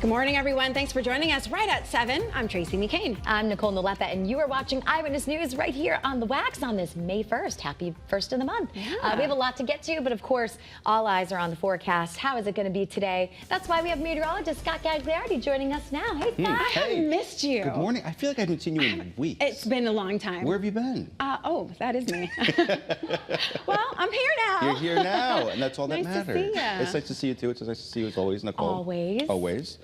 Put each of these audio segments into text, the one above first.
Good morning, everyone. Thanks for joining us right at 7. I'm Tracey McCain. I'm Nicole Nalepa, and you are watching Eyewitness News right here on the Wax on this May 1st. Happy 1st of the month. Yeah. We have a lot to get to, but of course, all eyes are on the forecast. How is it going to be today? That's why we have meteorologist Scott Gagliardi joining us now. Hey, Scott. I haven't missed you. Good morning. I feel like I haven't seen you in weeks. It's been a long time. Where have you been? Oh, that is me. Well, I'm here now. You're here now, and that's all that Nice to matters. see ya. It's nice to see you, too. It's nice to see you as always, Nicole. Always. Always.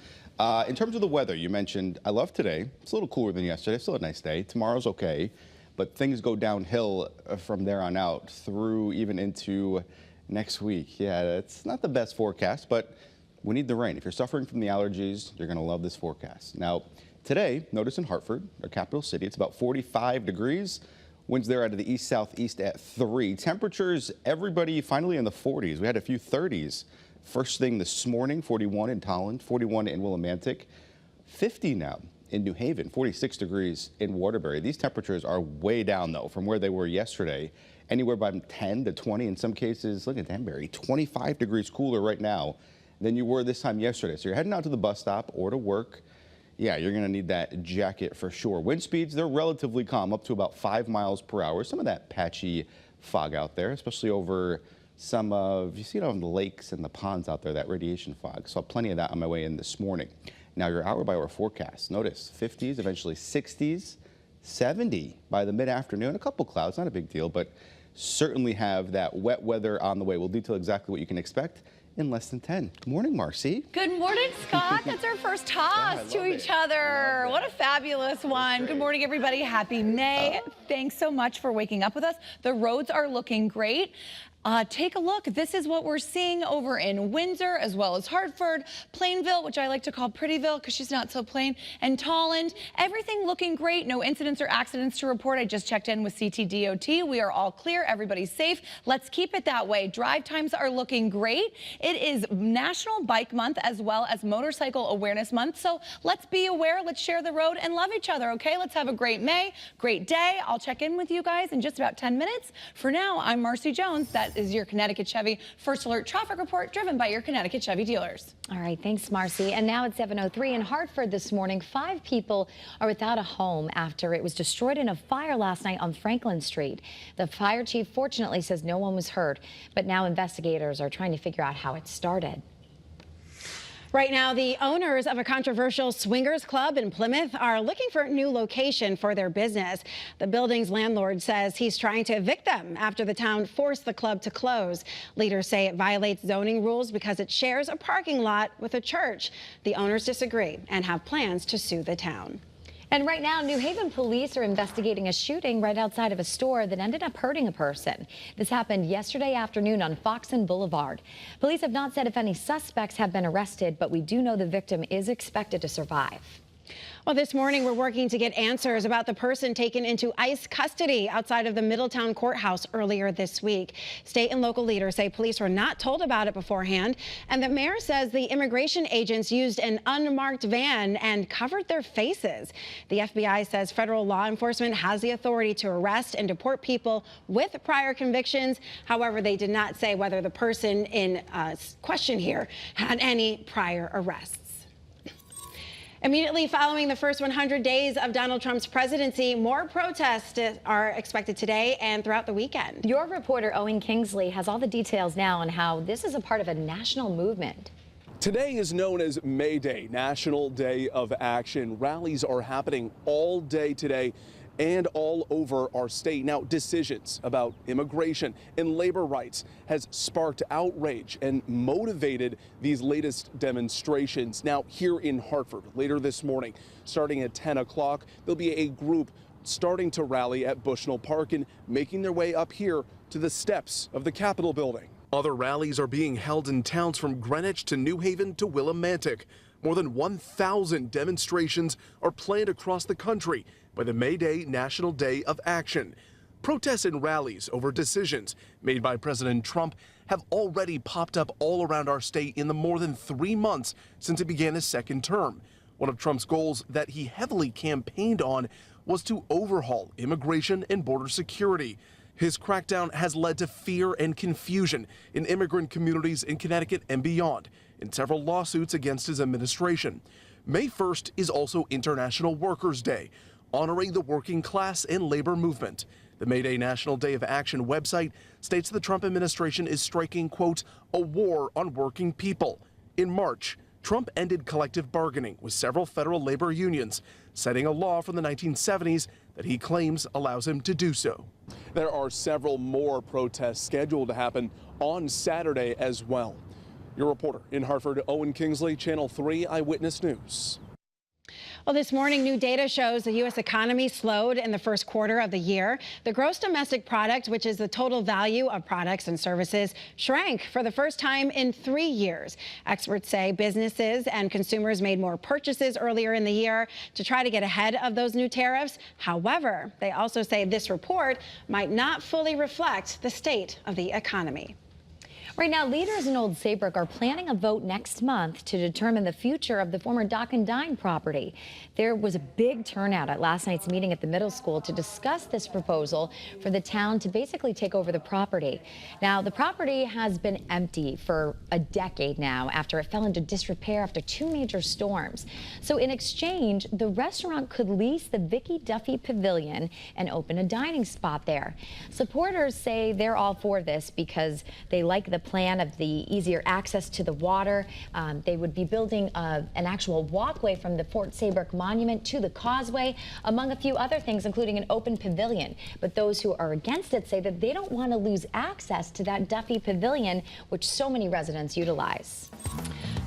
In terms of the weather, you mentioned, I love today. It's a little cooler than yesterday. Still a nice day. Tomorrow's okay, but things go downhill from there on out through even into next week. Yeah, it's not the best forecast, but we need the rain. If you're suffering from the allergies, you're going to love this forecast. Now, today, notice in Hartford, our capital city, it's about 45 degrees. Winds there out of the east-southeast at 3. Temperatures, everybody finally in the 40s. We had a few 30s. First thing this morning, 41 in Tolland, 41 in Willimantic, 50 now in New Haven, 46 degrees in Waterbury. These temperatures are way down, though, from where they were yesterday, anywhere by 10 to 20 in some cases. Look at Danbury, 25 degrees cooler right now than you were this time yesterday. So you're heading out to the bus stop or to work. Yeah, you're going to need that jacket for sure. Wind speeds, they're relatively calm, up to about 5 miles per hour. Some of that patchy fog out there, especially over some of, you see it on the lakes and the ponds out there, that radiation fog. Saw plenty of that on my way in this morning. Now your hour-by-hour forecast. Notice 50s, eventually 60s, 70 by the mid-afternoon. A couple clouds, not a big deal, but certainly have that wet weather on the way. We'll detail exactly what you can expect in less than 10. Good morning, Marcy. Good morning, Scott. That's our first toss to each other. What a fabulous one. Good morning, everybody. Happy May. Thanks so much for waking up with us. The roads are looking great. Take a look. This is what we're seeing over in Windsor, as well as Hartford, Plainville, which I like to call Prettyville because she's not so plain, and Tolland. Everything looking great. No incidents or accidents to report. I just checked in with CTDOT. We are all clear. Everybody's safe. Let's keep it that way. Drive times are looking great. It is National Bike Month as well as Motorcycle Awareness Month. So let's be aware. Let's share the road and love each other, okay? Let's have a great May, great day. I'll check in with you guys in just about 10 minutes. For now, I'm Marcy Jones. That is your Connecticut Chevy First Alert traffic report driven by your Connecticut Chevy dealers. All right, thanks, Marcy. And now at 7:03 in Hartford this morning, 5 people are without a home after it was destroyed in a fire last night on Franklin Street. The fire chief fortunately says no one was hurt, but now investigators are trying to figure out how it started. Right now, the owners of a controversial swingers club in Plymouth are looking for a new location for their business. The building's landlord says he's trying to evict them after the town forced the club to close. Leaders say it violates zoning rules because it shares a parking lot with a church. The owners disagree and have plans to sue the town. And right now, New Haven police are investigating a shooting right outside of a store that ended up hurting a person. This happened yesterday afternoon on Foxen Boulevard. Police have not said if any suspects have been arrested, but we do know the victim is expected to survive. Well, this morning we're working to get answers about the person taken into ICE custody outside of the Middletown courthouse earlier this week. State and local leaders say police were not told about it beforehand, and the mayor says the immigration agents used an unmarked van and covered their faces. The FBI says federal law enforcement has the authority to arrest and deport people with prior convictions. However, they did not say whether the person in question here had any prior arrests. Immediately following the first 100 days of Donald Trump's presidency, more protests are expected today and throughout the weekend. Your reporter, Owen Kingsley, has all the details now on how this is a part of a national movement. Today is known as May Day, National Day of Action. Rallies are happening all day today and all over our state. Now, decisions about immigration and labor rights has sparked outrage and motivated these latest demonstrations. Now, here in Hartford, later this morning, starting at 10 o'clock, there'll be a group starting to rally at Bushnell Park and making their way up here to the steps of the Capitol building. Other rallies are being held in towns from Greenwich to New Haven to Willimantic. More than 1,000 demonstrations are planned across the country by the May Day National Day of Action. Protests and rallies over decisions made by President Trump have already popped up all around our state in the more than 3 months since he began his second term. One of Trump's goals that he heavily campaigned on was to overhaul immigration and border security. His crackdown has led to fear and confusion in immigrant communities in Connecticut and beyond. in several lawsuits against his administration. May 1st is also International Workers' Day, honoring the working class and labor movement. The May Day National Day of Action website states the Trump administration is striking, quote, a war on working people. In March, Trump ended collective bargaining with several federal labor unions, citing a law from the 1970s that he claims allows him to do so. There are several more protests scheduled to happen on Saturday as well. Your reporter in Hartford, Owen Kingsley, Channel 3 Eyewitness News. Well, this morning, new data shows the U.S. economy slowed in the first quarter of the year. The gross domestic product, which is the total value of products and services, shrank for the first time in 3 years. Experts say businesses and consumers made more purchases earlier in the year to try to get ahead of those new tariffs. However, they also say this report might not fully reflect the state of the economy. Right now, leaders in Old Saybrook are planning a vote next month to determine the future of the former Dock and Dine property. There was a big turnout at last night's meeting at the middle school to discuss this proposal for the town to basically take over the property. Now, the property has been empty for a decade now after it fell into disrepair after 2 major storms. So in exchange, the restaurant could lease the Vicky Duffy Pavilion and open a dining spot there. Supporters say they're all for this because they like the plan of the easier access to the water. They would be building an actual walkway from the Fort Saybrook Monument to the causeway, among a few other things, including an open pavilion. But those who are against it say that they don't want to lose access to that Duffy Pavilion, which so many residents utilize.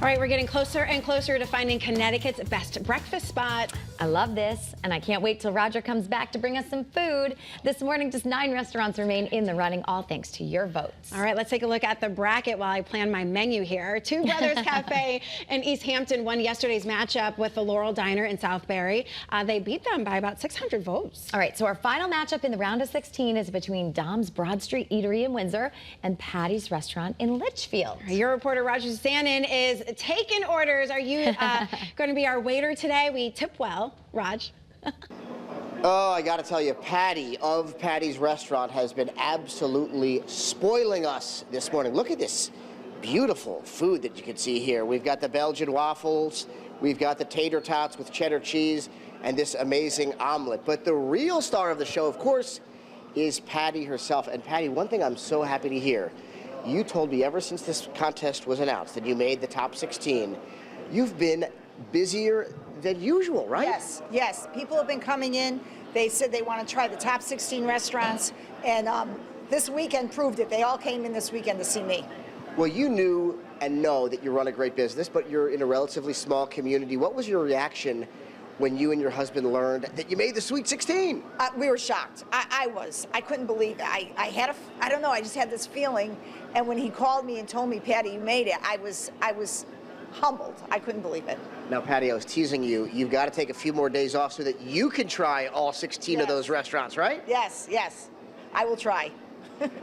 All right, we're getting closer and closer to finding Connecticut's best breakfast spot. I love this, and I can't wait till Roger comes back to bring us some food. This morning, just 9 restaurants remain in the running, all thanks to your votes. All right, let's take a look at the bracket while I plan my menu here. Two Brothers Cafe in East Hampton won yesterday's matchup with the Laurel Diner in Southbury. They beat them by about 600 votes. All right, so our final matchup in the round of 16 is between Dom's Broad Street Eatery in Windsor and Patty's Restaurant in Litchfield. Your reporter, Roger Susanin, is taking orders. Are you going to be our waiter today? We tip well. Raj. Oh, I got to tell you, Patty of Patty's Restaurant has been absolutely spoiling us this morning. Look at this beautiful food that you can see here. We've got the Belgian waffles, we've got the tater tots with cheddar cheese, and this amazing omelet. But the real star of the show, of course, is Patty herself. And Patty, one thing I'm so happy to hear, you told me ever since this contest was announced that you made the top 16, you've been busier than usual, right? Yes, yes. People have been coming in. They said they want to try the top 16 restaurants, and this weekend proved it. They all came in this weekend to see me. Well, you knew and know that you run a great business, but you're in a relatively small community. What was your reaction when you and your husband learned that you made the Sweet 16? We were shocked. I was. I couldn't believe it. I don't know, I just had this feeling, and when he called me and told me, Patty, you made it, I was humbled. I couldn't believe it. Now, Patty, I was teasing you. You've got to take a few more days off so that you can try all 16 of those restaurants, right? Yes, yes. I will try.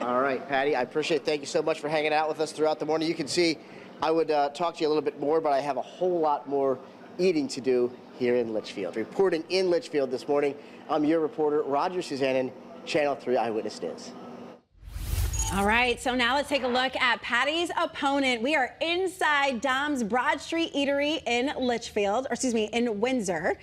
All right, Patty, I appreciate it. Thank you so much for hanging out with us throughout the morning. You can see I would talk to you a little bit more, but I have a whole lot more eating to do here in Litchfield. Reporting in Litchfield this morning, I'm your reporter, Roger Susanin, Channel 3 Eyewitness News. All right, so now let's take a look at Patty's opponent. We are inside Dom's Broad Street Eatery in Litchfield, or excuse me, in Windsor.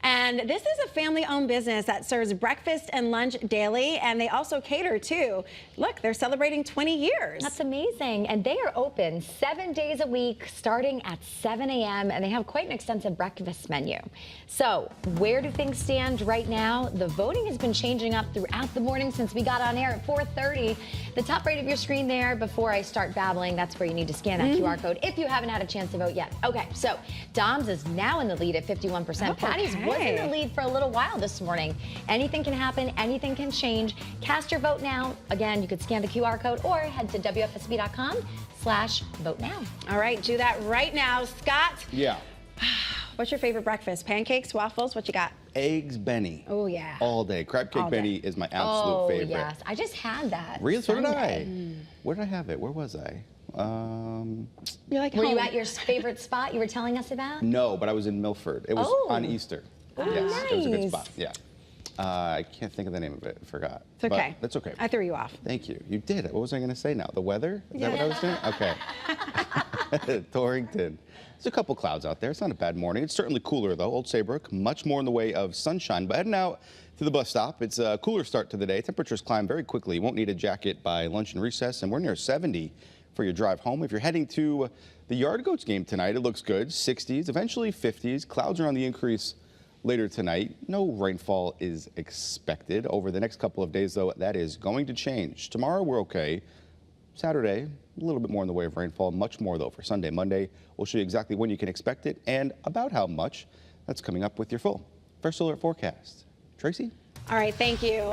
And this is a family-owned business that serves breakfast and lunch daily, and they also cater too. Look, they're celebrating 20 years. That's amazing. And they are open 7 days a week, starting at 7 a.m., and they have quite an extensive breakfast menu. So where do things stand right now? The voting has been changing up throughout the morning since we got on air at 4:30. The top right of your screen there, before I start babbling, that's where you need to scan that QR code if you haven't had a chance to vote yet. Okay, so Dom's is now in the lead at 51%. Oh, Patty's was in the lead for a little while this morning. Anything can happen, anything can change. Cast your vote now. Again, you could scan the QR code or head to WFSB.com/vote now. All right, do that right now. Scott. Yeah. What's your favorite breakfast? Pancakes, waffles, what you got? Eggs Benny. Oh, yeah. All day. Crab cake All day. Benny is my absolute favorite. Oh, yes. I just had that. Really? So did Sunday. I. Where did I have it? Where was I? You're like Were home. you at your favorite spot you were telling us about? No, but I was in Milford. It was on Easter. Oh, yes, it was a good nice. spot. Yeah. I can't think of the name of it. I forgot. It's okay. But that's okay. I threw you off. Thank you. You did it. What was I going to say now? The weather? Is that what I was doing? Okay. Torrington. There's a couple clouds out there. It's not a bad morning. It's certainly cooler, though. Old Saybrook, much more in the way of sunshine. But heading out to the bus stop, it's a cooler start to the day. Temperatures climb very quickly. You won't need a jacket by lunch and recess, and we're near 70 for your drive home. If you're heading to the Yard Goats game tonight, it looks good. 60s, eventually 50s. Clouds are on the increase later tonight. No rainfall is expected. Over the next couple of days, though, that is going to change. Tomorrow, we're okay. Saturday, a little bit more in the way of rainfall, much more, though, for Sunday. Monday, we'll show you exactly when you can expect it and about how much. That's coming up with your full First Alert forecast. Tracy? All right, thank you.